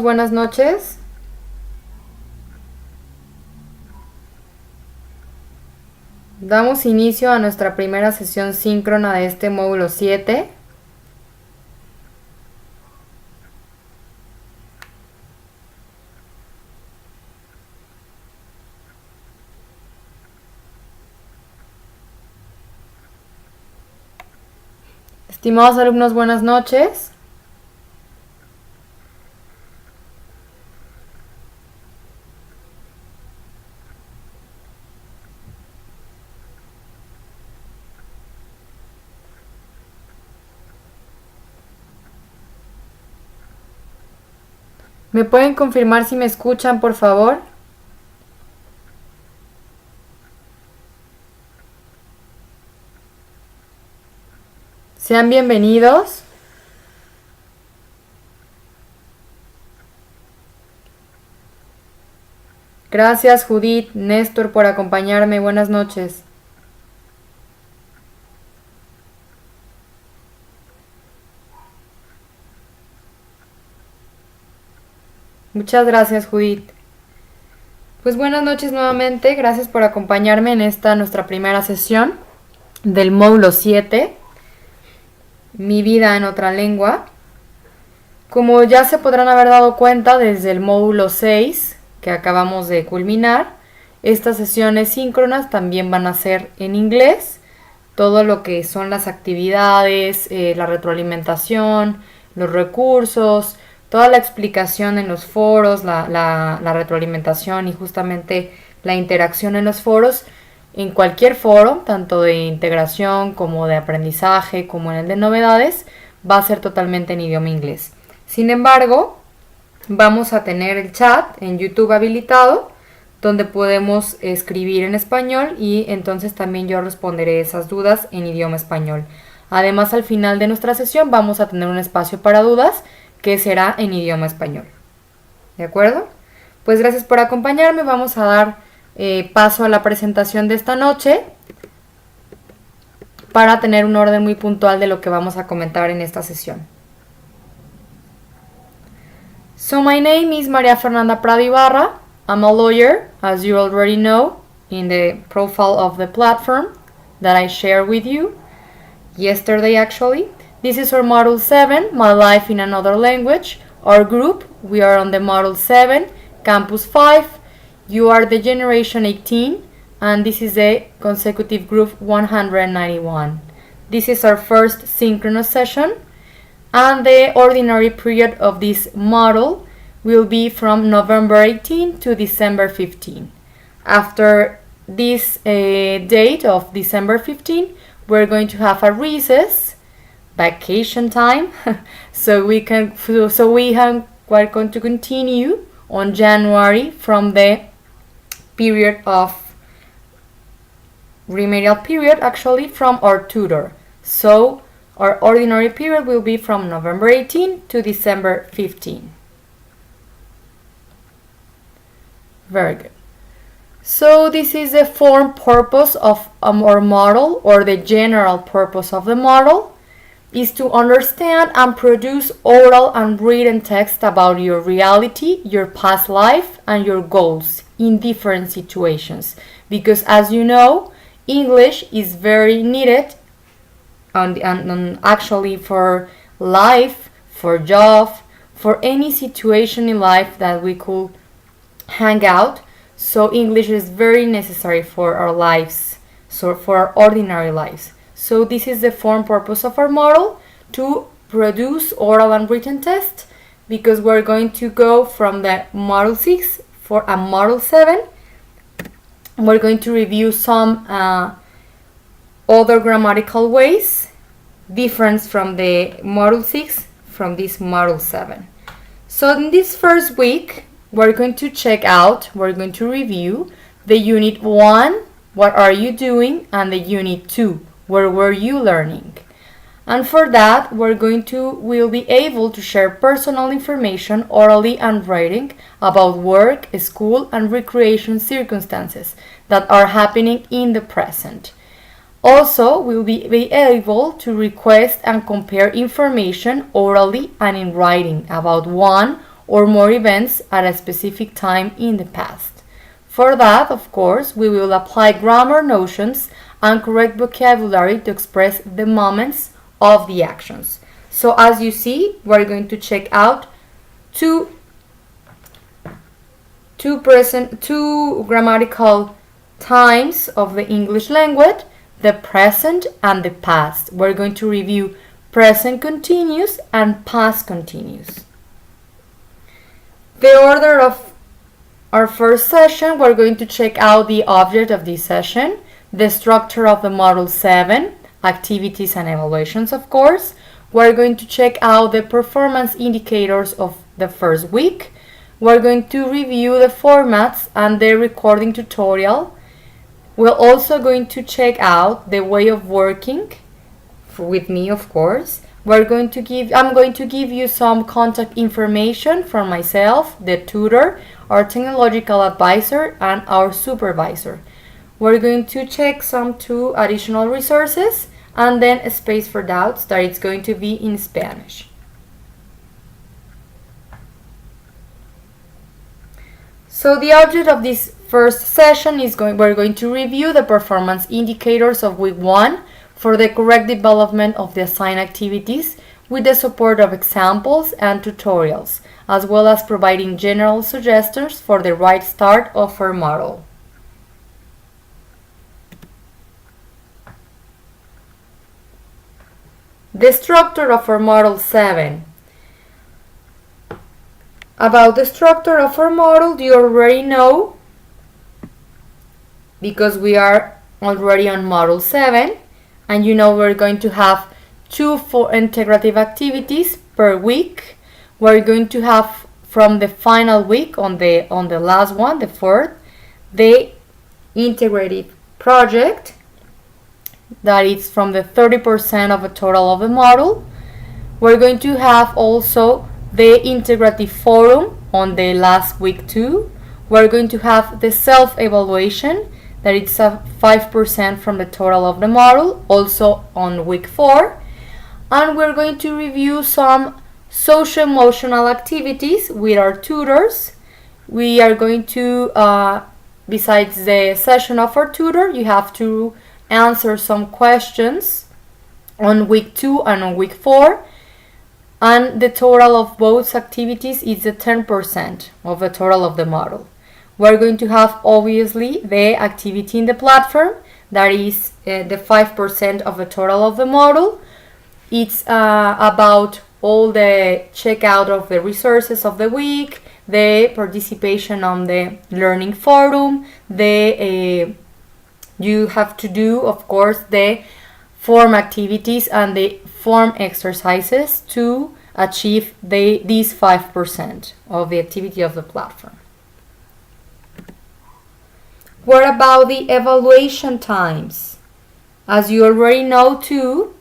Buenas noches. Damos inicio a nuestra primera sesión síncrona de este módulo 7. Estimados alumnos, buenas noches. ¿Me pueden confirmar si me escuchan, por favor? Sean bienvenidos. Gracias, Judith, Néstor, por acompañarme. Buenas noches. Muchas gracias, Judith. Pues buenas noches nuevamente. Gracias por acompañarme en esta nuestra primera sesión del módulo 7. Mi vida en otra lengua. Como ya se podrán haber dado cuenta desde el módulo 6 que acabamos de culminar, estas sesiones síncronas también van a ser en inglés. Todo lo que son las actividades, la retroalimentación, los recursos, toda la explicación en los foros, la retroalimentación y justamente la interacción en los foros, en cualquier foro, tanto de integración como de aprendizaje, como en el de novedades, va a ser totalmente en idioma inglés. Sin embargo, vamos a tener el chat en YouTube habilitado, donde podemos escribir en español y entonces también yo responderé esas dudas en idioma español. Además, al final de nuestra sesión vamos a tener un espacio para dudas que será en idioma español. ¿De acuerdo? Pues gracias por acompañarme. Vamos a dar paso a la presentación de esta noche para tener un orden muy puntual de lo que vamos a comentar en esta sesión. So my name is María Fernanda Prado Ibarra. I'm a lawyer, as you already know, in the profile of the platform that I shared with you yesterday actually. This is our Module 7, My Life in Another Language. Our group, we are on the Module 7, Campus 5. You are the Generation 18, and this is the consecutive group 191. This is our first synchronous session, and the ordinary period of this module will be from November 18 to December 15. After this date of December 15, we're going to have a recess, vacation time, we're going to continue on January from the period of remedial period, actually from our tutor. So our ordinary period will be from November 18 to December 15. Very good. So this is the form purpose of our model, or the general purpose of the model, is to understand and produce oral and written text about your reality, your past life, and your goals in different situations. Because as you know, English is very needed and actually for life, for job, for any situation in life that we could hang out. So English is very necessary for our lives, so for our ordinary lives. So this is the form purpose of our model, to produce oral and written tests, because we're going to go from the Module 6 for a Module 7. We're going to review some other grammatical ways, different from the Module 6, from this Module 7. So in this first week, we're going to review the Unit 1, what are you doing, and the Unit 2, where were you learning. And for that, we'll be able to share personal information orally and writing about work, school, and recreation circumstances that are happening in the present. Also, we'll be able to request and compare information orally and in writing about one or more events at a specific time in the past. For that, of course, we will apply grammar notions and correct vocabulary to express the moments of the actions. So as you see, we're going to check out two grammatical times of the English language, the present and the past. We're going to review present continuous and past continuous. The order of our first session, we're going to check out the object of this session, the structure of the Module 7, activities and evaluations, of course. We're going to check out the performance indicators of the first week. We're going to review the formats and the recording tutorial. We're also going to check out the way of working with me, of course. I'm going to give you some contact information from myself, the tutor, our technological advisor, and our supervisor. We're going to check some 2 additional resources and then a space for doubts that it's going to be in Spanish. So the object of this first session is we're going to review the performance indicators of week 1 for the correct development of the assigned activities with the support of examples and tutorials, as well as providing general suggestions for the right start of our model. The structure of our Model 7. About the structure of our model, you already know, because we are already on Model 7, and you know we're going to have 2 integrative activities per week. We're going to have from the final week on the last one, the 4th, the integrative project, that is from the 30% of the total of the model. We're going to have also the integrative forum on the last week too. We're going to have the self-evaluation, that it's 5% from the total of the model, also on week 4. And we're going to review some social-emotional activities with our tutors. We are going to, besides the session of our tutor, you have to answer some questions on week 2 and on week 4. And the total of both activities is the 10% of the total of the model. We're going to have obviously the activity in the platform, that is the 5% of the total of the model. It's about all the checkout of the resources of the week, the participation on the learning forum, you have to do, of course, the form activities and the form exercises to achieve these 5% of the activity of the platform. What about the evaluation times? As you already know too,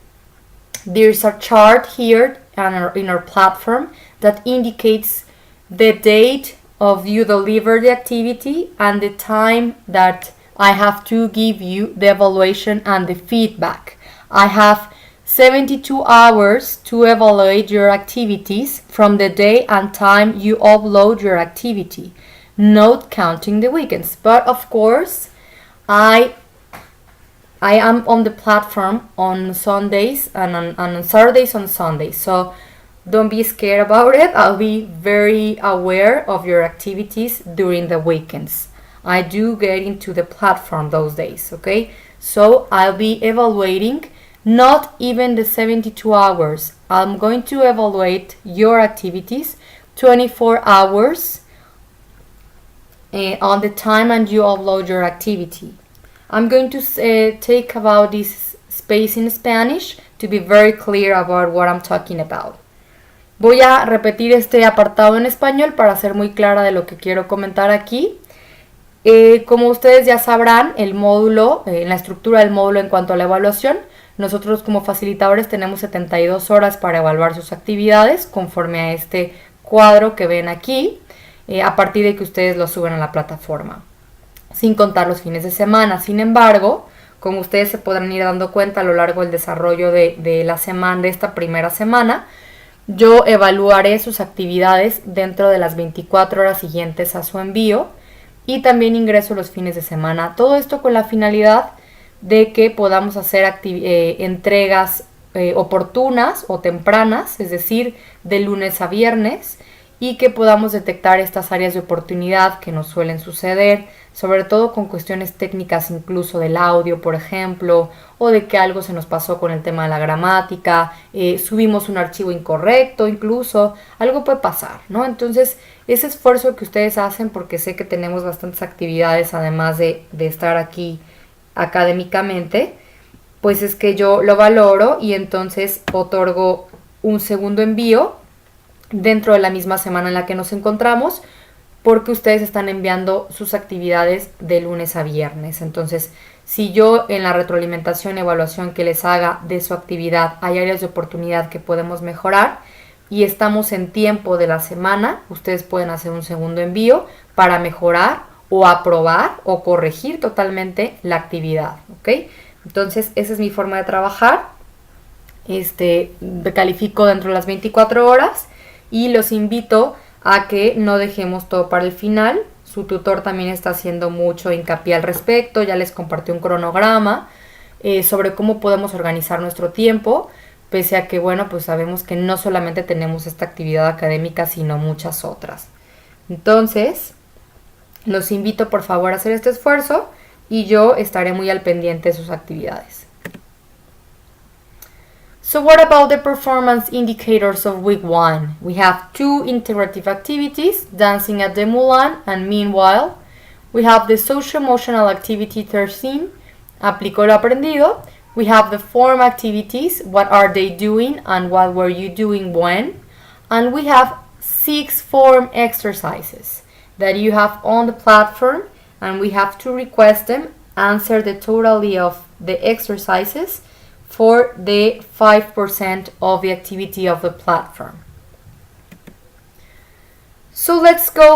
there's a chart here in our platform that indicates the date of you deliver the activity and the time that I have to give you the evaluation and the feedback. I have 72 hours to evaluate your activities from the day and time you upload your activity, not counting the weekends. But of course, I am on the platform on Sundays and on Saturdays and Sundays. So don't be scared about it. I'll be very aware of your activities during the weekends. I do get into the platform those days, okay? So I'll be evaluating not even the 72 hours. I'm going to evaluate your activities 24 hours on the time and you upload your activity. I'm going to take about this space in Spanish to be very clear about what I'm talking about. Voy a repetir este apartado en español para ser muy clara de lo que quiero comentar aquí. Como ustedes ya sabrán, el módulo, la estructura del módulo en cuanto a la evaluación, nosotros como facilitadores tenemos 72 horas para evaluar sus actividades conforme a este cuadro que ven aquí, a partir de que ustedes lo suben a la plataforma, sin contar los fines de semana. Sin embargo, como ustedes se podrán ir dando cuenta a lo largo del desarrollo de la semana, de esta primera semana, yo evaluaré sus actividades dentro de las 24 horas siguientes a su envío y también ingreso los fines de semana. Todo esto con la finalidad de que podamos hacer entregas oportunas o tempranas, es decir, de lunes a viernes, y que podamos detectar estas áreas de oportunidad que nos suelen suceder, sobre todo con cuestiones técnicas incluso del audio, por ejemplo, o de que algo se nos pasó con el tema de la gramática, subimos un archivo incorrecto, incluso, algo puede pasar, ¿no? Entonces, ese esfuerzo que ustedes hacen, porque sé que tenemos bastantes actividades además de estar aquí académicamente, pues es que yo lo valoro y entonces otorgo un segundo envío dentro de la misma semana en la que nos encontramos, porque ustedes están enviando sus actividades de lunes a viernes. Entonces, si yo en la retroalimentación, evaluación que les haga de su actividad hay áreas de oportunidad que podemos mejorar y estamos en tiempo de la semana, ustedes pueden hacer un segundo envío para mejorar o aprobar o corregir totalmente la actividad, ¿ok? Entonces, esa es mi forma de trabajar. Califico dentro de las 24 horas y los invito a que no dejemos todo para el final. Su tutor también está haciendo mucho hincapié al respecto, ya les compartí un cronograma sobre cómo podemos organizar nuestro tiempo, pese a que, bueno, pues sabemos que no solamente tenemos esta actividad académica, sino muchas otras. Entonces, los invito por favor a hacer este esfuerzo y yo estaré muy al pendiente de sus actividades. So what about the performance indicators of week 1? We have 2 integrative activities, dancing at the Mulan and meanwhile. We have the social-emotional activity 13, aplicó lo aprendido. We have the form activities, what are they doing and what were you doing when. And we have 6 form exercises that you have on the platform and we have to request them, answer the totality of the exercises for the 5% of the activity of the platform. So let's go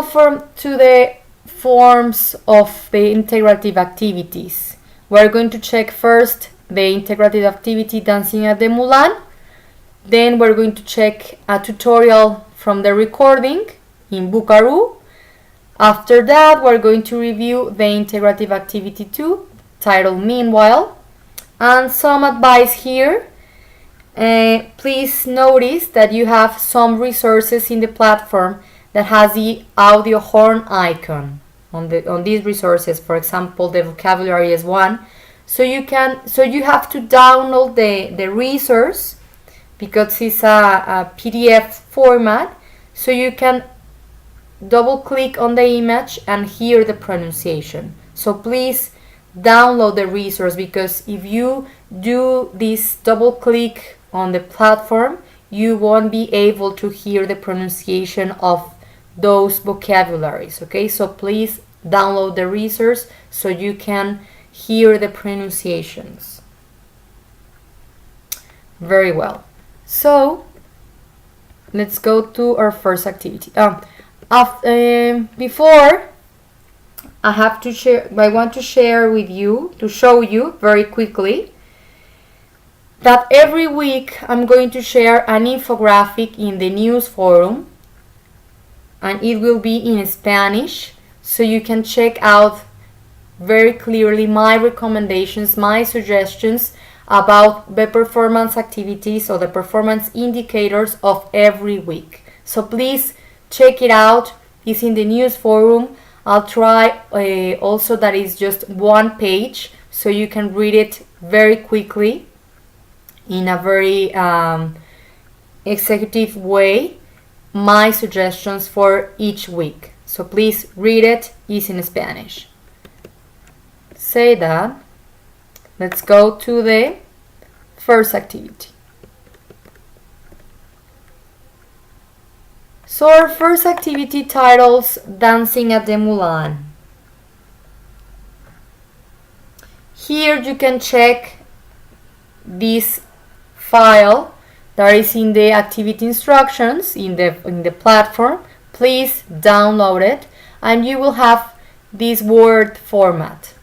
to the forms of the integrative activities. We're going to check first the integrative activity dancing at the Mulan. Then we're going to check a tutorial from the recording in Buckaroo. After that, we're going to review the integrative activity 2, titled Meanwhile. And some advice here. Please notice that you have some resources in the platform that has the audio horn icon on these resources. For example, the vocabulary is one. So you have to download the resource because it's a PDF format. So you can double click on the image and hear the pronunciation. So please download the resource, because if you do this double click on the platform, you won't be able to hear the pronunciation of those vocabularies. Okay, so please download the resource so you can hear the pronunciations. Very well. So let's go to our first activity. Before I want to share with you, to show you very quickly, that every week I'm going to share an infographic in the news forum, and it will be in Spanish, so you can check out very clearly my recommendations, my suggestions about the performance activities or the performance indicators of every week. So please check it out. It's in the news forum. I'll try also that is just one page, so you can read it very quickly in a very executive way, my suggestions for each week. So please read it. It's in Spanish. Say that. Let's go to the first activity. So our first activity titles Dancing at the Mulan. Here you can check this file that is in the activity instructions in the platform. Please download it and you will have this Word format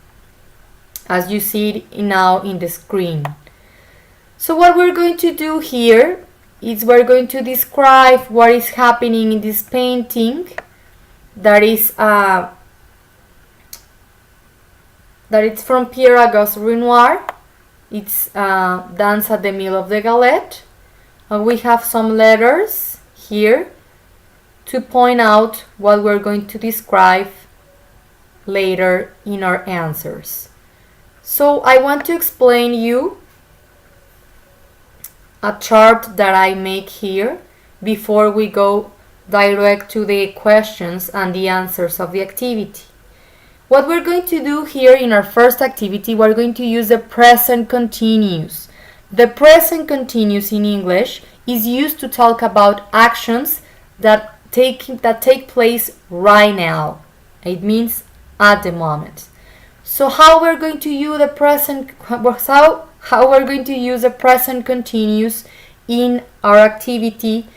as you see it now in the screen. So what we're going to do here is we're going to describe what is happening in this painting that is that it's from Pierre-Auguste Renoir. It's Dance at the Mill of the Galette. And we have some letters here to point out what we're going to describe later in our answers. So I want to explain you a chart that I make here before we go direct to the questions and the answers of the activity. What we're going to do here in our first activity, we're going to use the present continuous. The present continuous in English is used to talk about actions that take place right now. It means at the moment. So how we're going to use the present how we're going to use the present continuous in our activity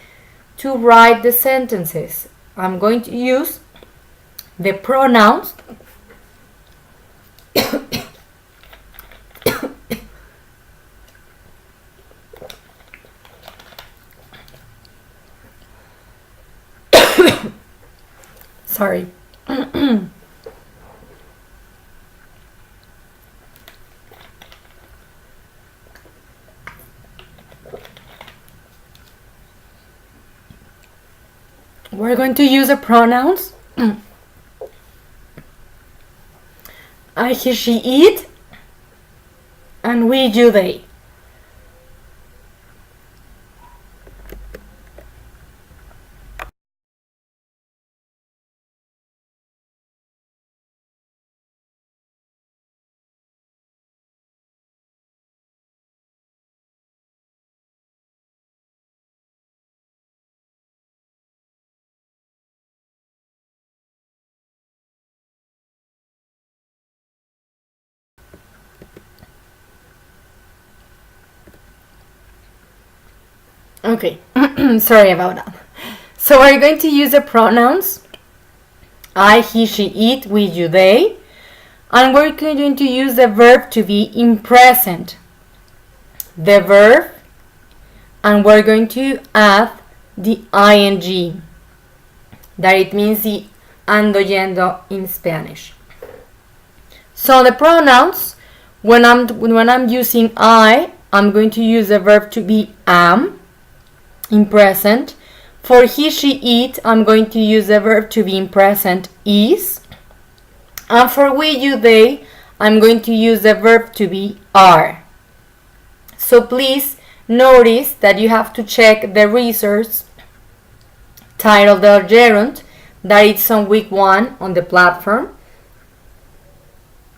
to write the sentences. I'm going to use the pronouns sorry. We're going to use the pronouns I, he, she, it, and we, you, they. Okay, sorry about that. So we're going to use the pronouns I, he, she, it, we, you, they, and we're going to use the verb to be in present. The verb, and we're going to add the ing, that it means the ando yendo in Spanish. So the pronouns, when I'm using I'm going to use the verb to be am in present. For he, she, it, I'm going to use the verb to be in present is. And for we, you, they, I'm going to use the verb to be are. So please notice that you have to check the resource titled the gerund that it's on week 1 on the platform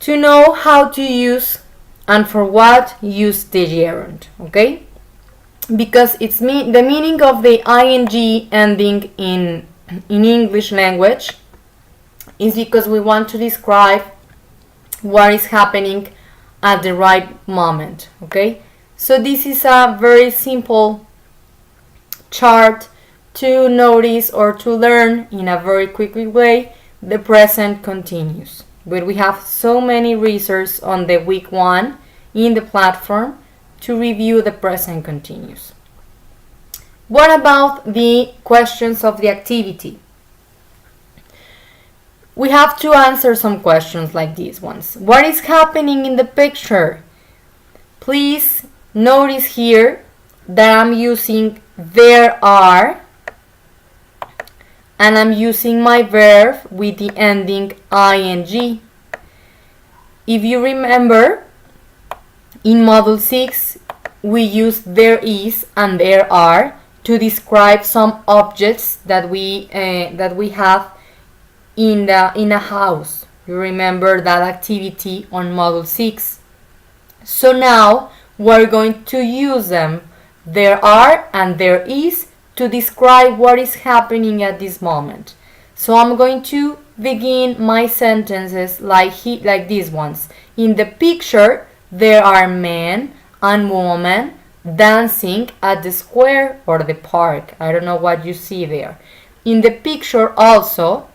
to know how to use and for what use the gerund, okay? Because it's the meaning of the ing ending in English language is because we want to describe what is happening at the right moment, okay? So this is a very simple chart to notice or to learn in a very quick way the present continuous. But we have so many resources on the week 1 in the platform to review the present continuous. What about the questions of the activity? We have to answer some questions like these ones. What is happening in the picture? Please notice here that I'm using there are and I'm using my verb with the ending ing. If you remember, in Module 6, we use there is and there are to describe some objects that we have in a house. You remember that activity on Module 6. So now we're going to use them, there are and there is, to describe what is happening at this moment. So I'm going to begin my sentences like these ones. In the picture, there are men and women dancing at the square or the park. I don't know what you see there. In the picture also,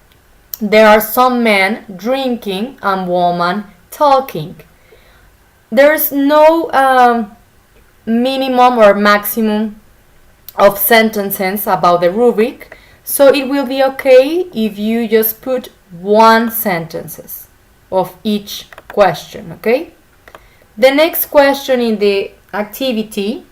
there are some men drinking and women talking. There's no minimum or maximum of sentences about the rubric, so it will be okay if you just put one sentence of each question, okay? The next question in the activity,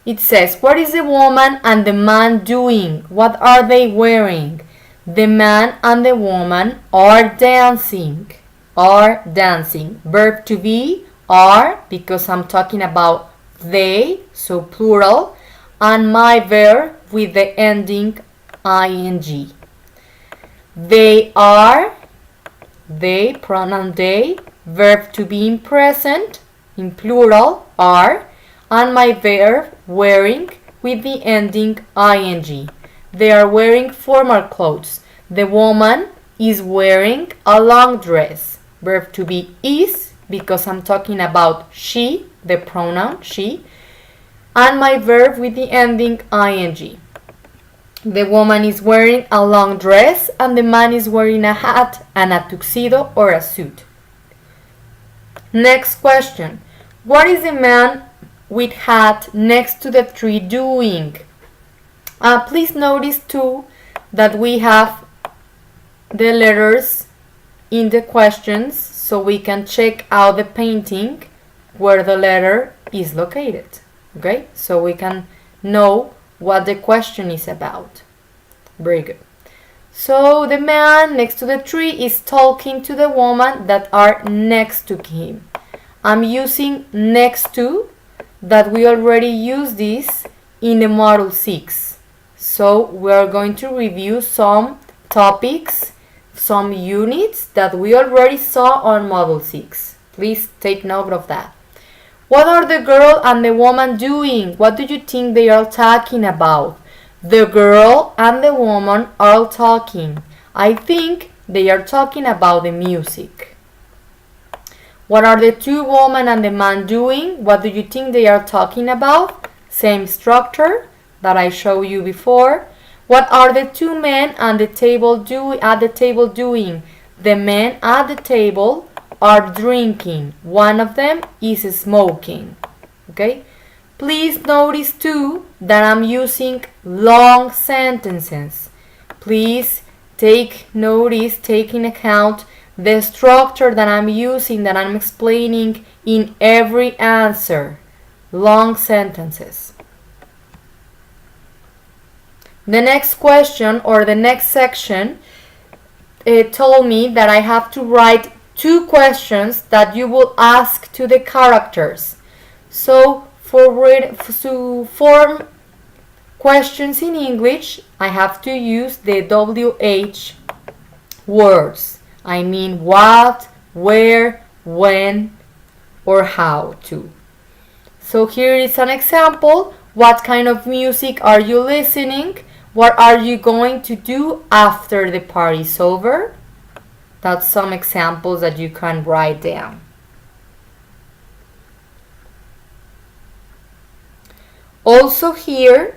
it says, what is the woman and the man doing? What are they wearing? The man and the woman are dancing. Are dancing. Verb to be, are, because I'm talking about they, so plural, and my verb with the ending ing. They are, they, pronoun they, verb to be in present, in plural, are, and my verb wearing with the ending ing. They are wearing formal clothes. The woman is wearing a long dress. Verb to be is, because I'm talking about she, the pronoun she, and my verb with the ending ing. The woman is wearing a long dress and the man is wearing a hat and a tuxedo or a suit. Next question. What is the man with hat next to the tree doing? Please notice too that we have the letters in the questions so we can check out the painting where the letter is located. Okay, so we can know what the question is about. Very good. So the man next to the tree is talking to the woman that are next to him. I'm using next to, that we already used this in the Model 6. So we are going to review some topics, some units that we already saw on Model 6. Please take note of that. What are the girl and the woman doing? What do you think they are talking about? The girl and the woman are talking. I think they are talking about the music. What are the two women and the man doing? What do you think they are talking about? Same structure that I showed you before. What are the two men at the table doing? The men at the table are drinking. One of them is smoking. Okay? Please notice too that I'm using long sentences. Please take in account the structure that I'm using, that I'm explaining in every answer. Long sentences. The next question or the next section, it told me that I have to write two questions that you will ask to the characters. So to form questions in English, I have to use the WH words. I mean what, where, when, or how to. So here is an example. What kind of music are you listening? What are you going to do after the party is over? That's some examples that you can write down. Also here,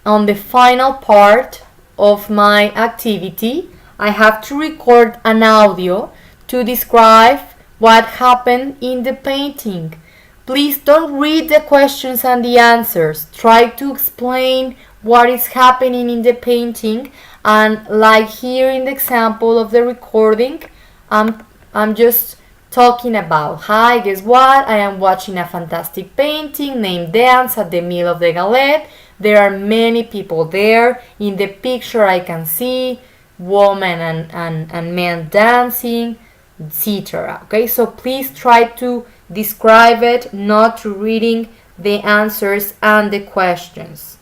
on the final part of my activity, I have to record an audio to describe what happened in the painting. Please don't read the questions and the answers. Try to explain what is happening in the painting, and like here in the example of the recording, I'm just talking about, hi, guess what? I am watching a fantastic painting named Dance at the Mill of the Galette. There are many people there. In the picture I can see women and men dancing, etc. Okay, so please try to describe it, not to reading the answers and the questions.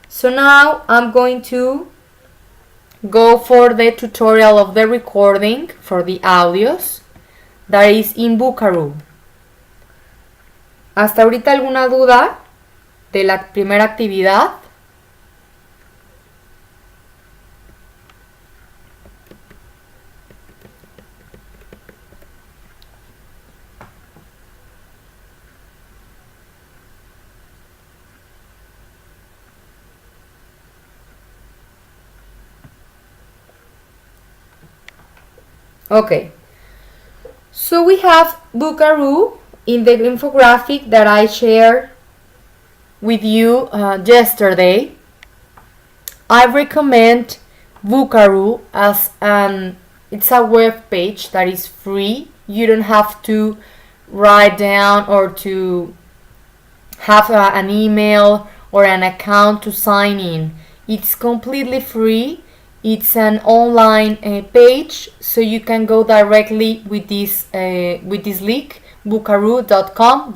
So now I'm going to go for the tutorial of the recording for the audios that is in Buckaroo. ¿Hasta ahorita alguna duda de la primera actividad? Okay, so we have Buckaroo in the infographic that I shared with you yesterday, I recommend Bookaroo as it's a web page that is free. You don't have to write down or to have an email or an account to sign in. It's completely free. It's an online page, so you can go directly with this link, bookaroo.com,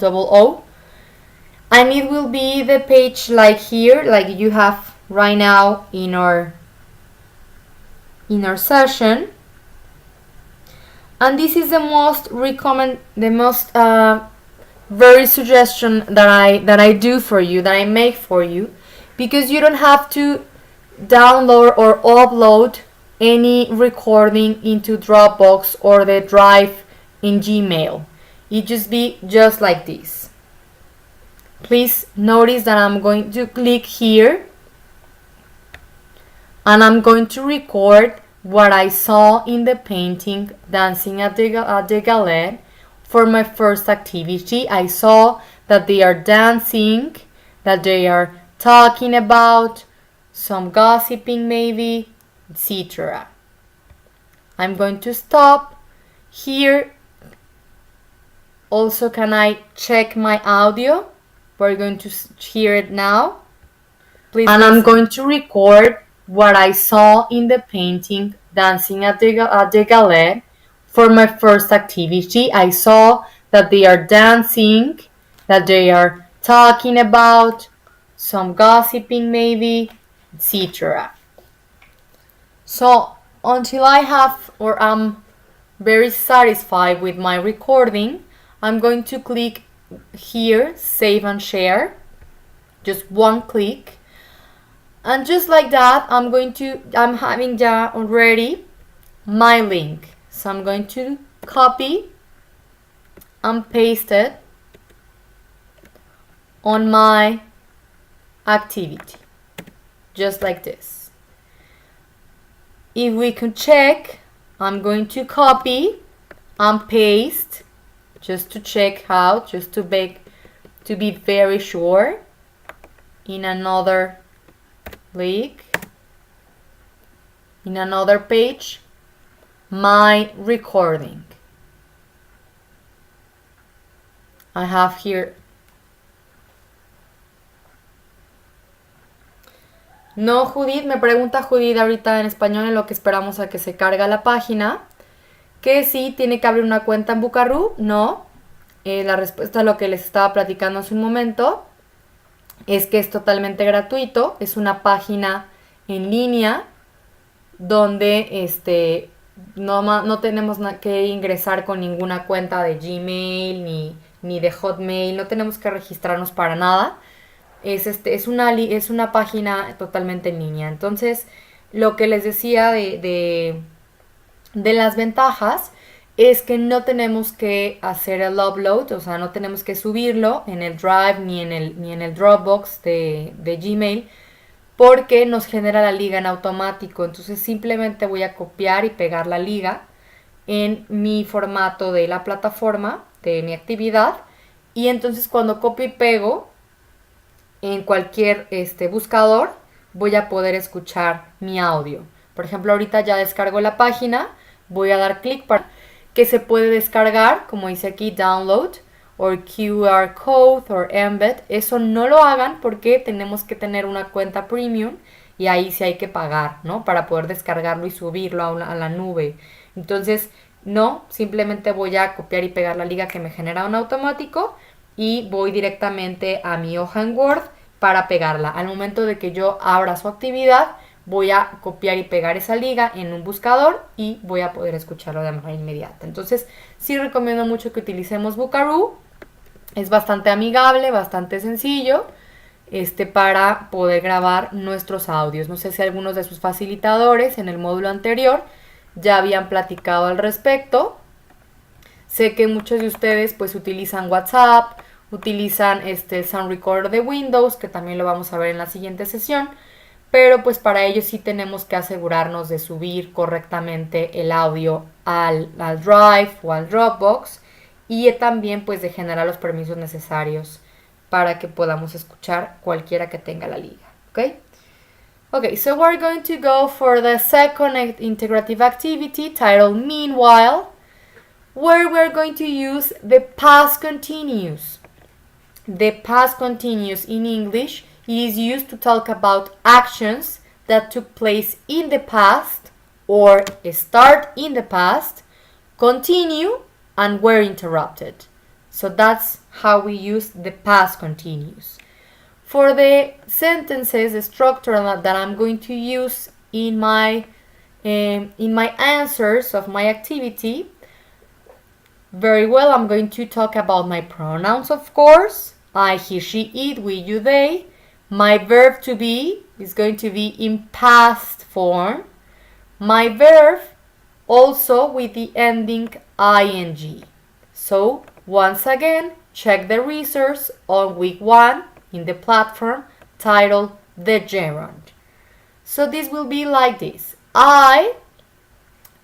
and it will be the page like here, like you have right now in our session. And this is the most very suggestion that I do for you, that I make for you, because you don't have to download or upload any recording into Dropbox or the drive in Gmail. It just be just like this. Please notice that I'm going to click here and I'm going to record what I saw in the painting Dancing at the Galette. For my first activity, I saw that they are dancing, that they are talking about some gossiping maybe, etc. I'm going to stop here. Also, can I check my audio? We're going to hear it now. Please. And listen. I'm going to record what I saw in the painting Dancing at the Galette. For my first activity, I saw that they are dancing, that they are talking about some gossiping maybe, etc. So until I have or I'm very satisfied with my recording, I'm going to click here, save and share, just one click, and just like that I'm having already my link. So I'm going to copy and paste it on my activity, just like this. If we can check, I'm going to copy and paste just to check out, just to be very sure, in another link, in another page, my recording. I have here. No, Judith, me pregunta Judith ahorita en español en lo que esperamos a que se carga la página, que sí tiene que abrir una cuenta en Bookaroo. No, la respuesta a lo que les estaba platicando hace un momento es que es totalmente gratuito. Es una página en línea donde no tenemos que ingresar con ninguna cuenta de Gmail ni de Hotmail, no tenemos que registrarnos para nada. Es una página totalmente en línea. Entonces, lo que les decía de las ventajas es que no tenemos que hacer el upload, o sea, no tenemos que subirlo en el Drive ni en el Dropbox de Gmail, porque nos genera la liga en automático. Entonces simplemente voy a copiar y pegar la liga en mi formato de la plataforma de mi actividad, y entonces cuando copio y pego en cualquier buscador voy a poder escuchar mi audio. Por ejemplo, ahorita ya descargo la página, voy a dar clic para que se puede descargar, como dice aquí, download o QR code o embed. Eso no lo hagan porque tenemos que tener una cuenta premium y ahí sí hay que pagar, ¿no? Para poder descargarlo y subirlo a la nube. Entonces, no, simplemente voy a copiar y pegar la liga que me genera un automático y voy directamente a mi hoja en Word para pegarla. Al momento de que yo abra su actividad, voy a copiar y pegar esa liga en un buscador y voy a poder escucharlo de manera inmediata. Entonces, sí recomiendo mucho que utilicemos Bookaroo. Es bastante amigable, bastante sencillo para poder grabar nuestros audios. No sé si algunos de sus facilitadores en el módulo anterior ya habían platicado al respecto. Sé que muchos de ustedes pues utilizan WhatsApp, utilizan Sound Recorder de Windows, que también lo vamos a ver en la siguiente sesión, pero pues para ello sí tenemos que asegurarnos de subir correctamente el audio al Drive o al Dropbox y también pues de generar los permisos necesarios para que podamos escuchar cualquiera que tenga la liga. Okay? Okay, so we're going to go for the second integrative activity titled Meanwhile, where we're going to use the past continuous. The past continuous in English is used to talk about actions that took place in the past or start in the past, continue, and were interrupted. So that's how we use the past continuous. For the sentences, the structure that I'm going to use in my answers of my activity, very well, I'm going to talk about my pronouns, of course. I, he, she, it, we, you, they. My verb to be is going to be in past form. My verb also with the ending ing. So, once again, check the resource on week 1 in the platform titled The Gerund. So this will be like this. I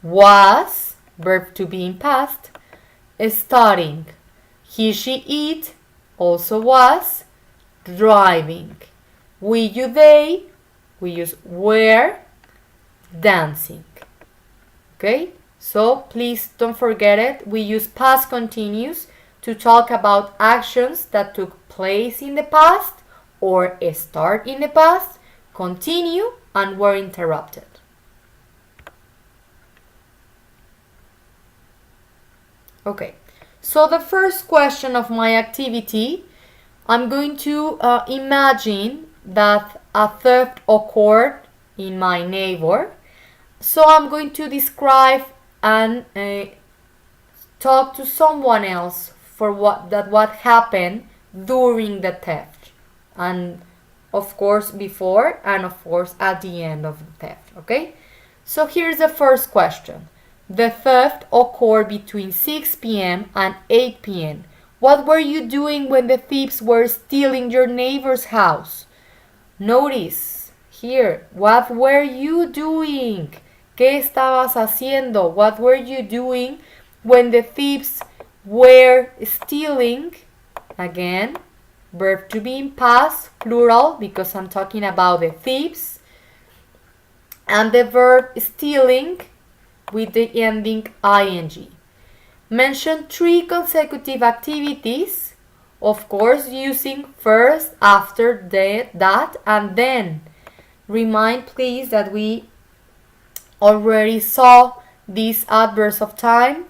was, verb to be in past, studying. He, she, it also was driving. We, you, they, we use were dancing. Okay? So please don't forget it. We use past continuous to talk about actions that took place in the past or start in the past, continue, and were interrupted. Okay, so the first question of my activity, I'm going to imagine that a theft occurred in my neighbor. So I'm going to describe and talk to someone else for what happened during the theft, and of course before, and of course at the end of the theft. Okay, so here's the first question. The theft occurred between 6 p.m. and 8 p.m. What were you doing when the thieves were stealing your neighbor's house? Notice here, what were you doing? ¿Qué estabas haciendo? What were you doing when the thieves were stealing? Again, verb to be in past, plural, because I'm talking about the thieves. And the verb stealing with the ending ing. Mention 3 consecutive activities, of course using first, after, that, and then. Remind please that we already saw this adverbs of time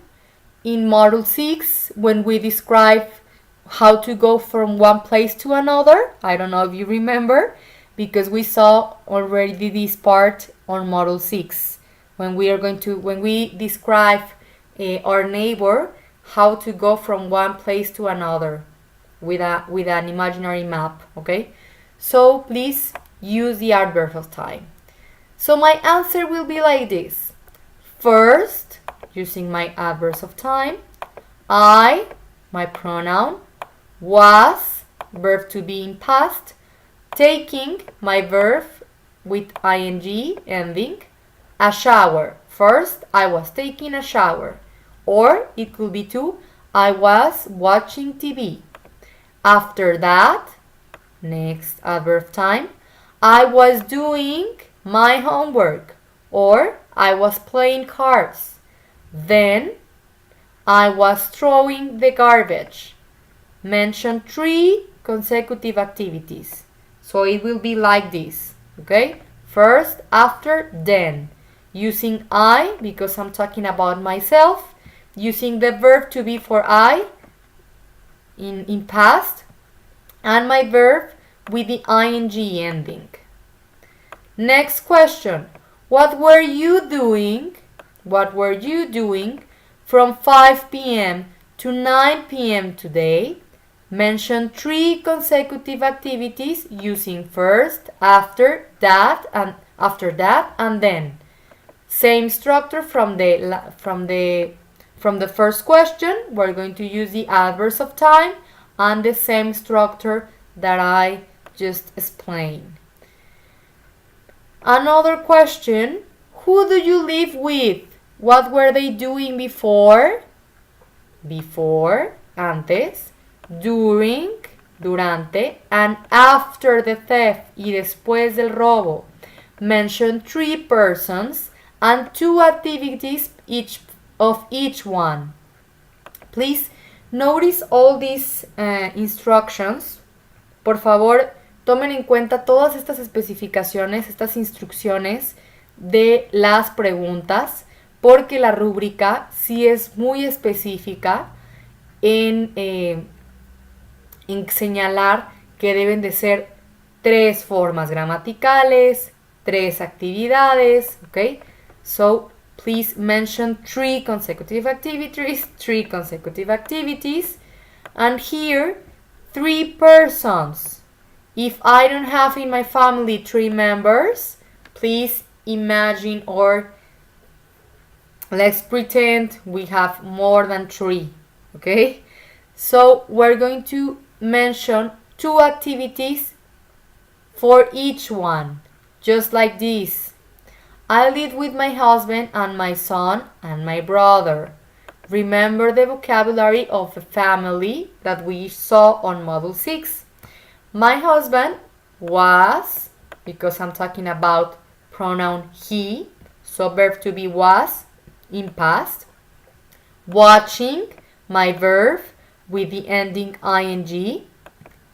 in Module 6 when we describe how to go from one place to another. I don't know if you remember, because we saw already this part on Module 6 when we describe our neighbor, how to go from one place to another with an imaginary map. Okay, so please use the adverb of time. So my answer will be like this. First, using my adverbs of time, I, my pronoun, was, verb to be in past, taking, my verb with ing ending, a shower. First, I was taking a shower. Or it could be too, I was watching TV. After that, next adverb time, I was doing my homework, or I was playing cards. Then I was throwing the garbage. Mention 3 consecutive activities. So it will be like this. Okay? First, after, then. Using I because I'm talking about myself. Using the verb to be for I in past. And my verb with the ing ending. Next question. What were you doing? What were you doing from 5 p.m. to 9 p.m. today? Mention 3 consecutive activities using first, after, that, and then. Same structure from the first question. We're going to use the adverbs of time and the same structure that I just explained. Another question. Who do you live with? What were they doing before? before, antes, during, durante, and after the theft, y después del robo. Mention 3 persons and 2 activities of each one. Please notice all these instructions. Por favor, tomen en cuenta todas estas especificaciones, estas instrucciones de las preguntas, porque la rúbrica sí es muy específica en señalar que deben de ser 3 formas gramaticales, 3 actividades, ¿ok? So, please mention 3 consecutive activities, and here, 3 persons. If I don't have in my family 3 members, please imagine, or let's pretend we have more than 3, okay? So we're going to mention 2 activities for each one, just like this. I live with my husband and my son and my brother. Remember the vocabulary of the family that we saw on Module 6. My husband was, because I'm talking about pronoun he, so verb to be was in past. Watching, my verb with the ending ing.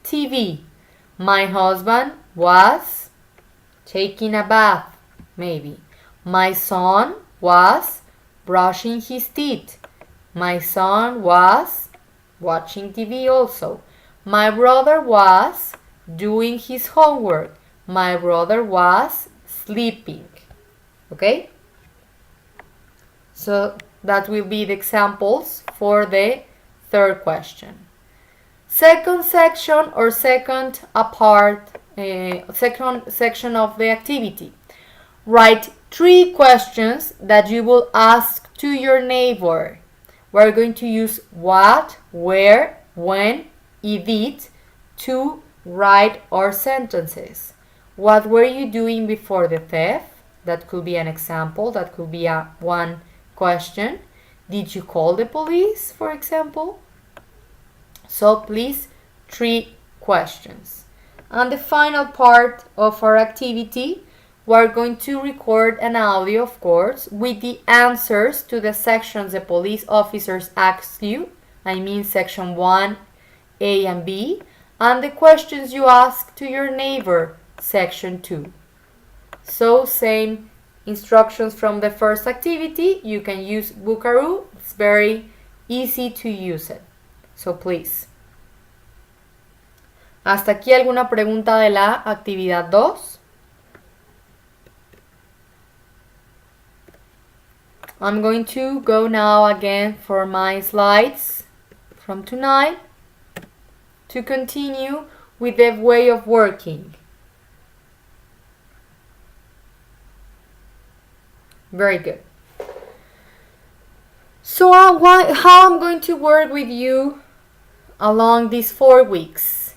TV, my husband was taking a bath, maybe. My son was brushing his teeth. My son was watching TV also. My brother was doing his homework. My brother was sleeping. Okay? So that will be the examples for the third question. Second section or second section of the activity. Write 3 questions that you will ask to your neighbor. We're going to use what, where, when, y did to write our sentences. What were you doing before the theft? That could be an example. That could be one question. Did you call the police, for example? So please, 3 questions. And the final part of our activity, we're going to record an audio, of course, with the answers to the sections the police officers asked you. I mean section 1, A and B, and the questions you ask to your neighbor, section 2. So same instructions from the first activity. You can use Buckaroo. It's very easy to use it. So please. ¿Hasta aquí alguna pregunta de la actividad 2? I'm going to go now again for my slides from tonight to continue with the way of working. Very good. So how I'm going to work with you along these 4 weeks.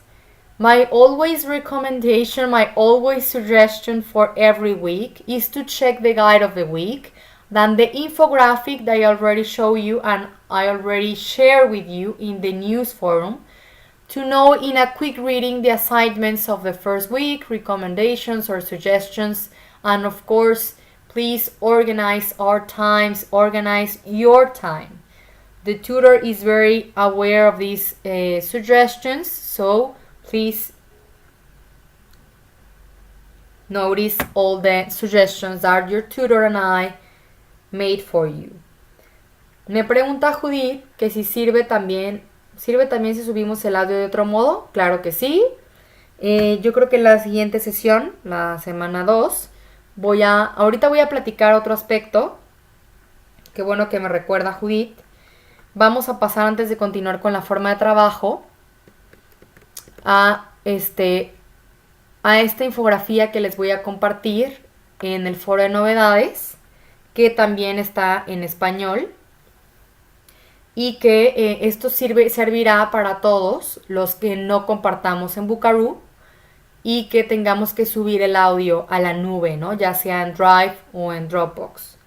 My always recommendation, my always suggestion for every week is to check the guide of the week, then the infographic that I already show you and I already share with you in the news forum, to know in a quick reading the assignments of the first week, recommendations or suggestions, and of course, please organize our times, organize your time. The tutor is very aware of these suggestions, so please notice all the suggestions that your tutor and I made for you. Me pregunta Judith que si sirve también si subimos el audio de otro modo. Claro que sí. Yo creo que en la siguiente sesión, la semana 2, ahorita voy a platicar otro aspecto. Qué bueno que me recuerda Judith. Vamos a pasar, antes de continuar con la forma de trabajo, a esta infografía que les voy a compartir en el foro de novedades, que también está en español, y que esto servirá para todos los que no compartamos en Buckaroo y que tengamos que subir el audio a la nube, ¿no? Ya sea en Drive o en Dropbox.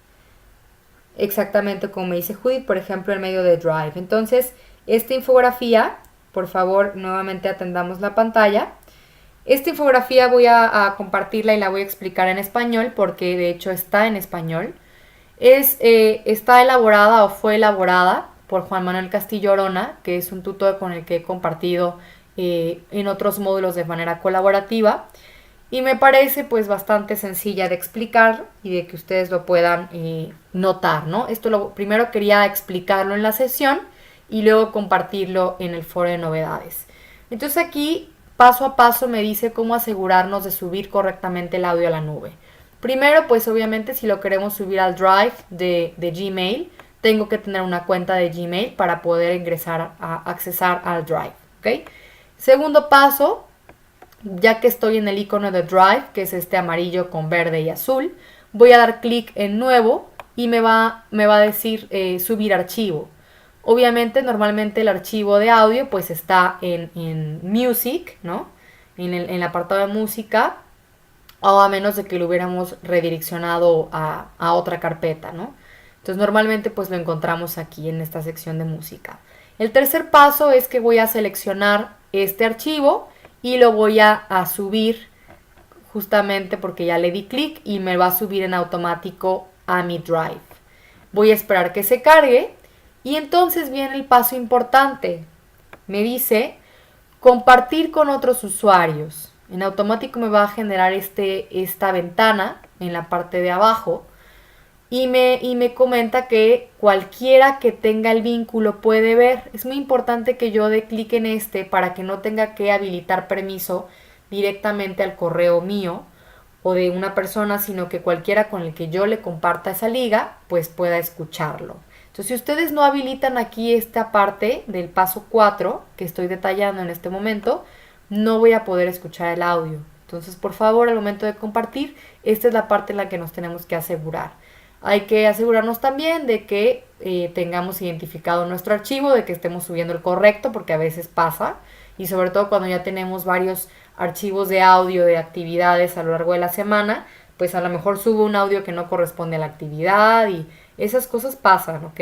exactamente como me dice Judith, por ejemplo, en medio de Drive. Entonces, esta infografía, por favor, nuevamente atendamos la pantalla. Esta infografía voy a compartirla y la voy a explicar en español porque de hecho está en español. Está elaborada o fue elaborada por Juan Manuel Castillo Orona, que es un tutor con el que he compartido en otros módulos de manera colaborativa. Y me parece pues bastante sencilla de explicar y de que ustedes lo puedan notar, ¿no? Primero quería explicarlo en la sesión y luego compartirlo en el foro de novedades. Entonces aquí paso a paso me dice cómo asegurarnos de subir correctamente el audio a la nube. Primero, pues obviamente si lo queremos subir al Drive de Gmail, tengo que tener una cuenta de Gmail para poder ingresar a accesar al Drive, ¿ok? Segundo paso, ya que estoy en el icono de Drive, que es este amarillo con verde y azul, voy a dar clic en nuevo y me va a decir subir archivo. Obviamente, normalmente el archivo de audio pues está en Music, ¿no? En el apartado de música, o a menos de que lo hubiéramos redireccionado a otra carpeta, ¿no? Entonces normalmente pues lo encontramos aquí en esta sección de música. El tercer paso es que voy a seleccionar este archivo y lo voy a subir justamente porque ya le di clic y me va a subir en automático a mi Drive. Voy a esperar que se cargue y entonces viene el paso importante. Me dice compartir con otros usuarios. En automático me va a generar esta ventana en la parte de abajo y me comenta que cualquiera que tenga el vínculo puede ver. Es muy importante que yo dé clic en para que no tenga que habilitar permiso directamente al correo mío o de una persona, sino que cualquiera con el que yo le comparta esa liga, pues pueda escucharlo. Entonces, si ustedes no habilitan aquí esta parte del paso 4 que estoy detallando en este momento, no voy a poder escuchar el audio. Entonces, por favor, al momento de compartir, esta es la parte en la que nos tenemos que asegurar. Hay que asegurarnos también de que tengamos identificado nuestro archivo, de que estemos subiendo el correcto, porque a veces pasa, y sobre todo cuando ya tenemos varios archivos de audio de actividades a lo largo de la semana, pues a lo mejor subo un audio que no corresponde a la actividad y esas cosas pasan, ¿ok?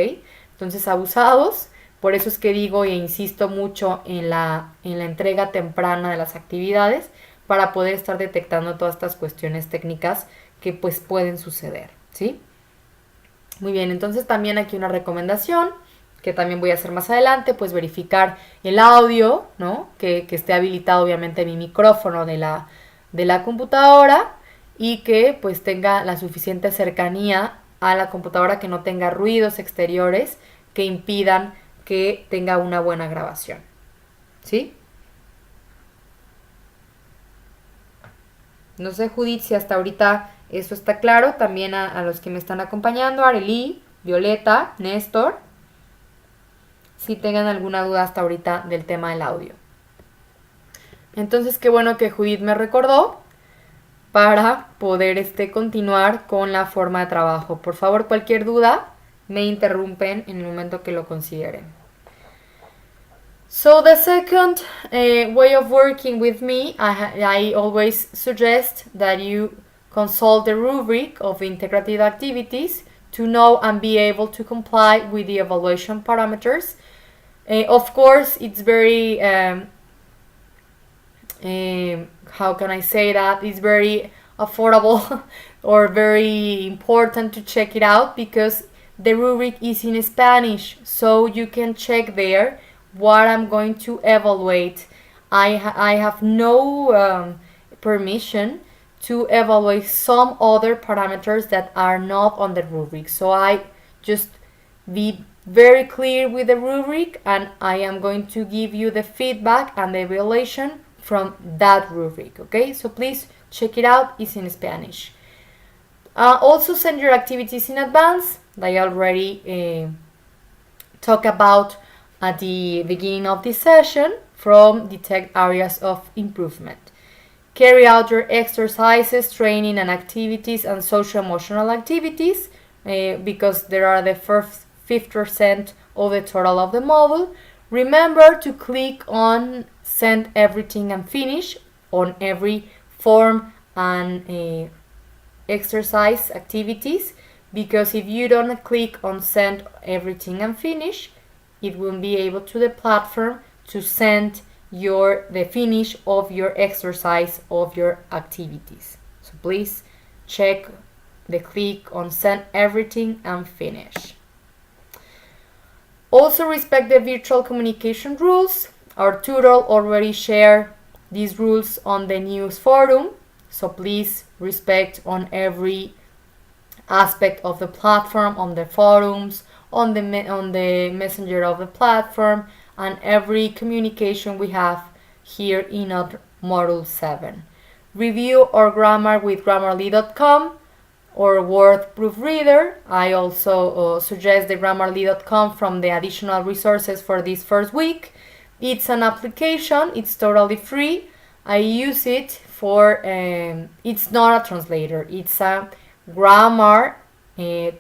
Entonces, abusados, por eso es que digo e insisto mucho en la entrega temprana de las actividades para poder estar detectando todas estas cuestiones técnicas que pues pueden suceder, ¿sí? Muy bien, entonces también aquí una recomendación que también voy a hacer más adelante, pues verificar el audio, ¿no? Que esté habilitado obviamente mi micrófono de la computadora y que pues tenga la suficiente cercanía a la computadora, que no tenga ruidos exteriores que impidan que tenga una buena grabación, ¿sí? No sé, Judith, si hasta ahorita eso está claro. También a los que me están acompañando, Arely, Violeta, Néstor, si tengan alguna duda hasta ahorita del tema del audio. Entonces, qué bueno que Judith me recordó para poder continuar con la forma de trabajo. Por favor, cualquier duda, me interrumpen en el momento que lo consideren. So the second way of working with me, I always suggest that you consult the rubric of integrative activities to know and be able to comply with the evaluation parameters. Of course, it's very, how can I say that? It's very affordable or very important to check it out because the rubric is in Spanish, so you can check there what I'm going to evaluate. I have no permission to evaluate some other parameters that are not on the rubric. So I just be very clear with the rubric and I am going to give you the feedback and the evaluation from that rubric, okay? So please check it out, it's in Spanish. Also send your activities in advance. I already talked about at the beginning of this session from detect areas of improvement. Carry out your exercises, training and activities and social emotional activities because they are the first 50% of the total of the module. Remember to click on send everything and finish on every form and exercise activities because if you don't click on send everything and finish, it won't be able to the platform to send the finish of your exercise, of your activities. So please check the click on send everything and finish. Also respect the virtual communication rules. Our tutor already shared these rules on the news forum, so please respect on every aspect of the platform, on the forums, on the messenger of the platform, and every communication we have here in our Module 7. Review our grammar with Grammarly.com or Word Proofreader. I also suggest the Grammarly.com from the additional resources for this first week. It's an application, it's totally free. I use it for, it's not a translator, it's a grammar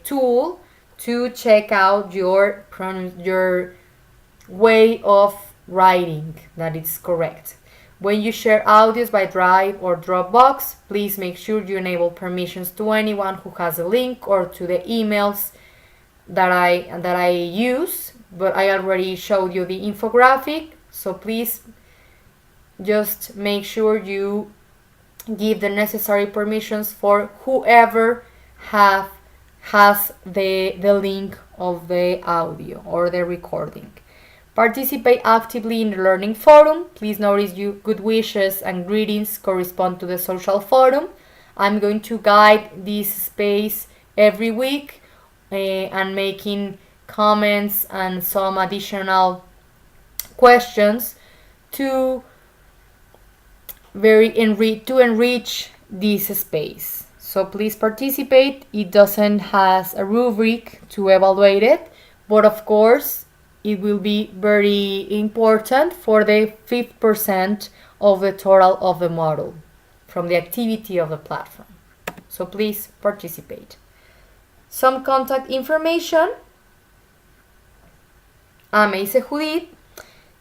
tool to check out your way of writing, that it's correct. When you share audios by Drive or Dropbox, please make sure you enable permissions to anyone who has a link or to the emails that I use, but I already showed you the infographic, so please just make sure you give the necessary permissions for whoever has the link of the audio or the recording. Participate actively in the learning forum. Please notice your good wishes and greetings correspond to the social forum. I'm going to guide this space every week and making comments and some additional questions to enrich this space. So please participate. It doesn't has a rubric to evaluate it, but of course it will be very important for the 5% of the total of the module from the activity of the platform. So please participate. Some contact information. Me dice Judith.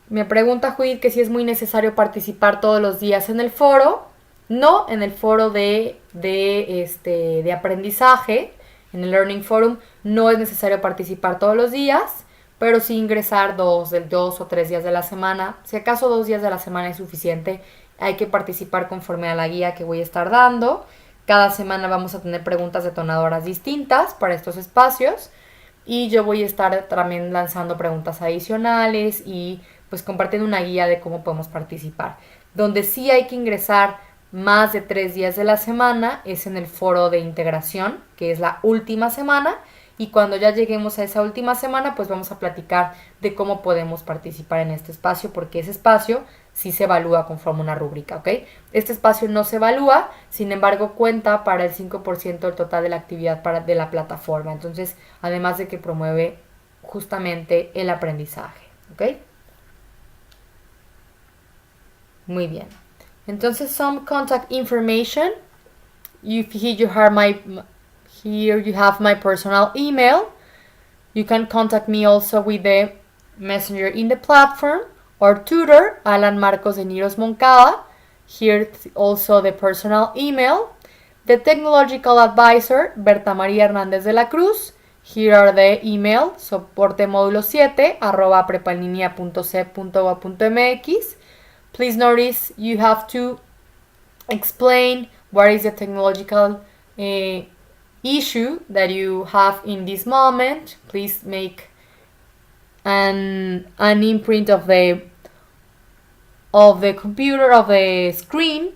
Me pregunta Judith que si es muy necesario participar todos los días en el foro. No, en el foro de aprendizaje, en el Learning Forum, no es necesario participar todos los días, pero sí ingresar 2 o 3 días de la semana. Si acaso 2 días de la semana es suficiente, hay que participar conforme a la guía que voy a estar dando. Cada semana vamos a tener preguntas detonadoras distintas para estos espacios y yo voy a estar también lanzando preguntas adicionales y pues compartiendo una guía de cómo podemos participar. Donde sí hay que ingresar más de 3 días de la semana es en el foro de integración, que es la última semana, y cuando ya lleguemos a esa última semana, pues vamos a platicar de cómo podemos participar en este espacio, porque ese espacio sí se evalúa conforme una rúbrica, ¿ok? Este espacio no se evalúa, sin embargo cuenta para el 5% del total de la actividad de la plataforma, entonces además de que promueve justamente el aprendizaje, ¿ok? Muy bien. Entonces, some contact information. Here you have my personal email. You can contact me also with the messenger in the platform. Our tutor, Alan Marcos de Niros Moncada. Here also the personal email. The technological advisor, Berta María Hernández de la Cruz. Here are the email, soportemódulo7@prepalinea.cep.gov.mx. Please notice you have to explain what is the technological issue that you have in this moment. Please make an imprint of the computer, of the screen,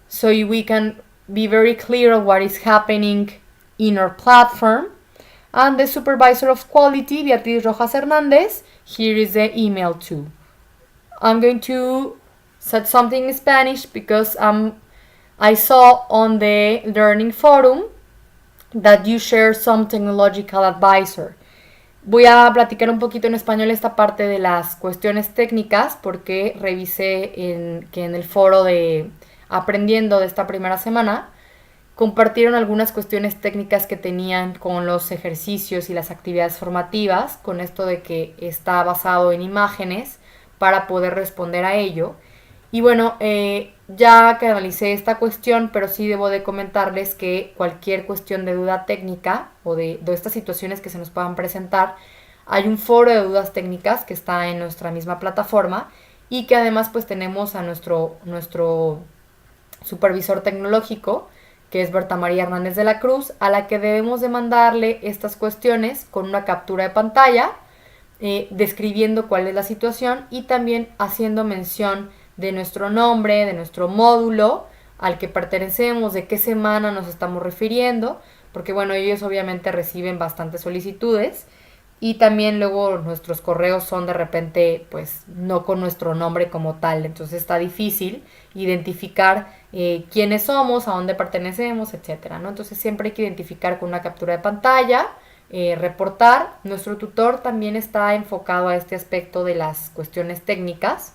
so we can be very clear on what is happening in our platform. And the supervisor of quality, Beatriz Rojas Hernández, here is the email too. I'm going to said something in Spanish because I saw on the Learning Forum that you share some technological advisor. Voy a platicar un poquito en español esta parte de las cuestiones técnicas porque revisé que en el foro de Aprendiendo de esta primera semana compartieron algunas cuestiones técnicas que tenían con los ejercicios y las actividades formativas, con esto de que está basado en imágenes para poder responder a ello. Y bueno, ya canalicé esta cuestión, pero sí debo de comentarles que cualquier cuestión de duda técnica o de estas situaciones que se nos puedan presentar, hay un foro de dudas técnicas que está en nuestra misma plataforma y que además pues tenemos a nuestro supervisor tecnológico, que es Berta María Hernández de la Cruz, a la que debemos de mandarle estas cuestiones con una captura de pantalla, describiendo cuál es la situación y también haciendo mención de nuestro nombre, de nuestro módulo al que pertenecemos, de qué semana nos estamos refiriendo, porque bueno, ellos obviamente reciben bastantes solicitudes y también luego nuestros correos son de repente pues no con nuestro nombre como tal, entonces está difícil identificar quiénes somos, a dónde pertenecemos, etcétera, ¿no? Entonces siempre hay que identificar con una captura de pantalla, reportar. Nuestro tutor también está enfocado a este aspecto de las cuestiones técnicas,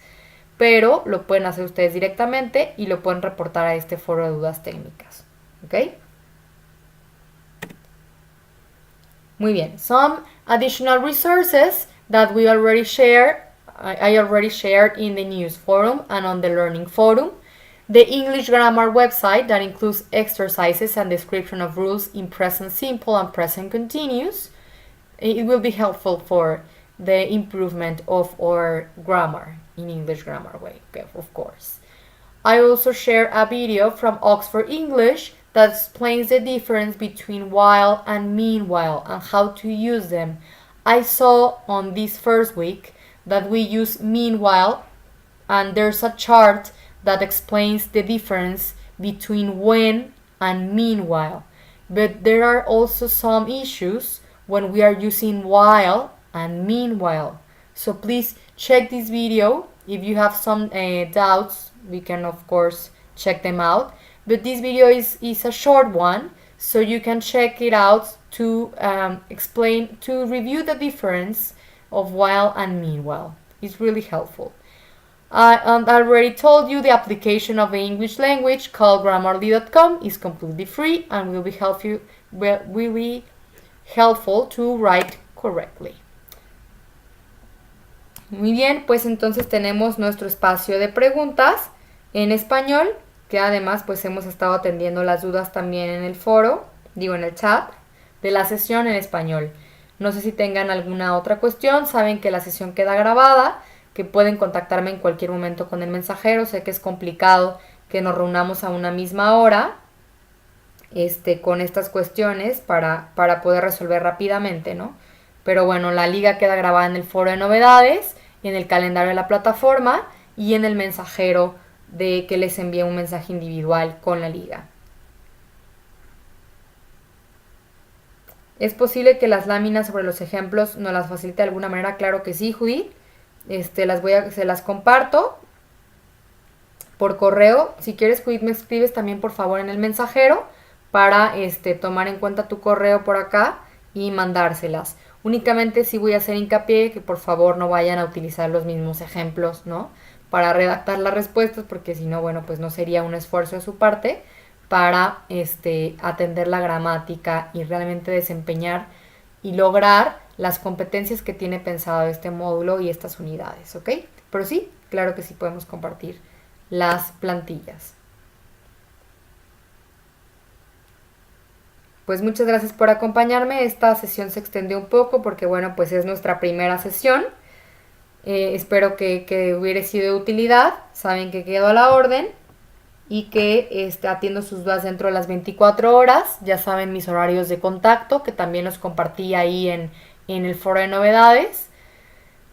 pero lo pueden hacer ustedes directamente y lo pueden reportar a este foro de dudas técnicas, ¿ok? Muy bien. Some additional resources that we already share, I already shared in the news forum and on the learning forum. The English grammar website that includes exercises and description of rules in present simple and present continuous. It will be helpful for the improvement of our grammar in English grammar way, okay, of course. I also share a video from Oxford English that explains the difference between while and meanwhile and how to use them. I saw on this first week that we use meanwhile, and there's a chart that explains the difference between when and meanwhile. But there are also some issues when we are using while and meanwhile. So please check this video. If you have some doubts, we can of course check them out. But this video is a short one, so you can check it out to review the difference of while and meanwhile. It's really helpful. I already told you the application of the English language called Grammarly.com is completely free and will be helpful to write correctly. Muy bien, pues entonces tenemos nuestro espacio de preguntas en español, que además pues hemos estado atendiendo las dudas también en el foro, en el chat de la sesión en español. No sé si tengan alguna otra cuestión, saben que la sesión queda grabada, que pueden contactarme en cualquier momento con el mensajero. Sé que es complicado que nos reunamos a una misma hora con estas cuestiones para poder resolver rápidamente, ¿no? Pero bueno, la liga queda grabada en el foro de novedades, en el calendario de la plataforma y en el mensajero de que les envíe un mensaje individual con la liga. ¿Es posible que las láminas sobre los ejemplos nos las facilite de alguna manera? Claro que sí, Judith. Se las comparto por correo. Si quieres, Judith, me escribes también por favor en el mensajero para tomar en cuenta tu correo por acá y mandárselas. Únicamente sí voy a hacer hincapié que por favor no vayan a utilizar los mismos ejemplos, ¿no? Para redactar las respuestas, porque si no, bueno, pues no sería un esfuerzo de su parte para atender la gramática y realmente desempeñar y lograr las competencias que tiene pensado este módulo y estas unidades, ¿ok? Pero sí, claro que sí podemos compartir las plantillas. Pues muchas gracias por acompañarme. Esta sesión se extendió un poco porque, bueno, pues es nuestra primera sesión. Espero que hubiera sido de utilidad. Saben que quedo a la orden y que atiendo sus dudas dentro de las 24 horas. Ya saben mis horarios de contacto, que también los compartí ahí en el foro de novedades.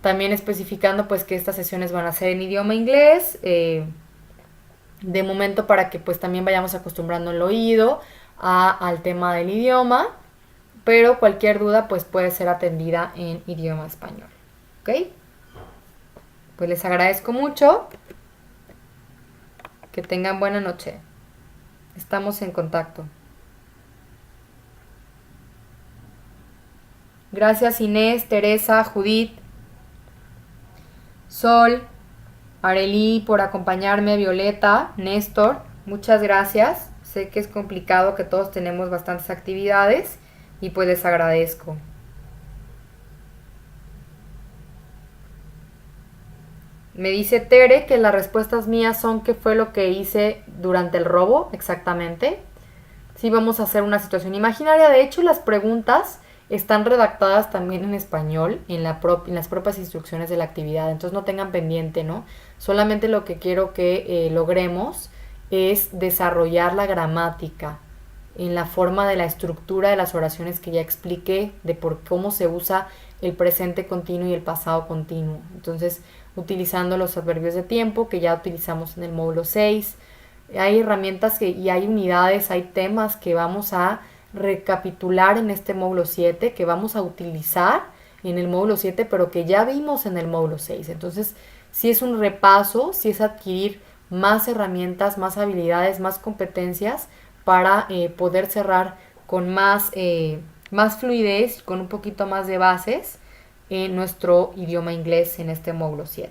También especificando pues que estas sesiones van a ser en idioma inglés. De momento para que pues también vayamos acostumbrando el oído al tema del idioma. Pero cualquier duda pues puede ser atendida en idioma español. ¿Ok? Pues les agradezco mucho. Que tengan buena noche. Estamos en contacto. Gracias Inés, Teresa, Judith, Sol, Arelí por acompañarme, Violeta, Néstor. Muchas gracias. Sé que es complicado, que todos tenemos bastantes actividades y pues les agradezco. Me dice Tere que las respuestas mías son qué fue lo que hice durante el robo, exactamente. Sí, vamos a hacer una situación imaginaria. De hecho, las preguntas están redactadas también en español en las propias instrucciones de la actividad. Entonces no tengan pendiente, ¿no? Solamente lo que quiero que logremos es desarrollar la gramática en la forma de la estructura de las oraciones que ya expliqué, de por cómo se usa el presente continuo y el pasado continuo. Entonces, utilizando los adverbios de tiempo que ya utilizamos en el módulo 6. Hay herramientas y hay unidades, hay temas que vamos a recapitular en este módulo 7, que vamos a utilizar en el módulo 7, pero que ya vimos en el módulo 6. Entonces, sí es un repaso, sí es adquirir más herramientas, más habilidades, más competencias para poder cerrar con más fluidez, con un poquito más de bases en nuestro idioma inglés en este módulo 7.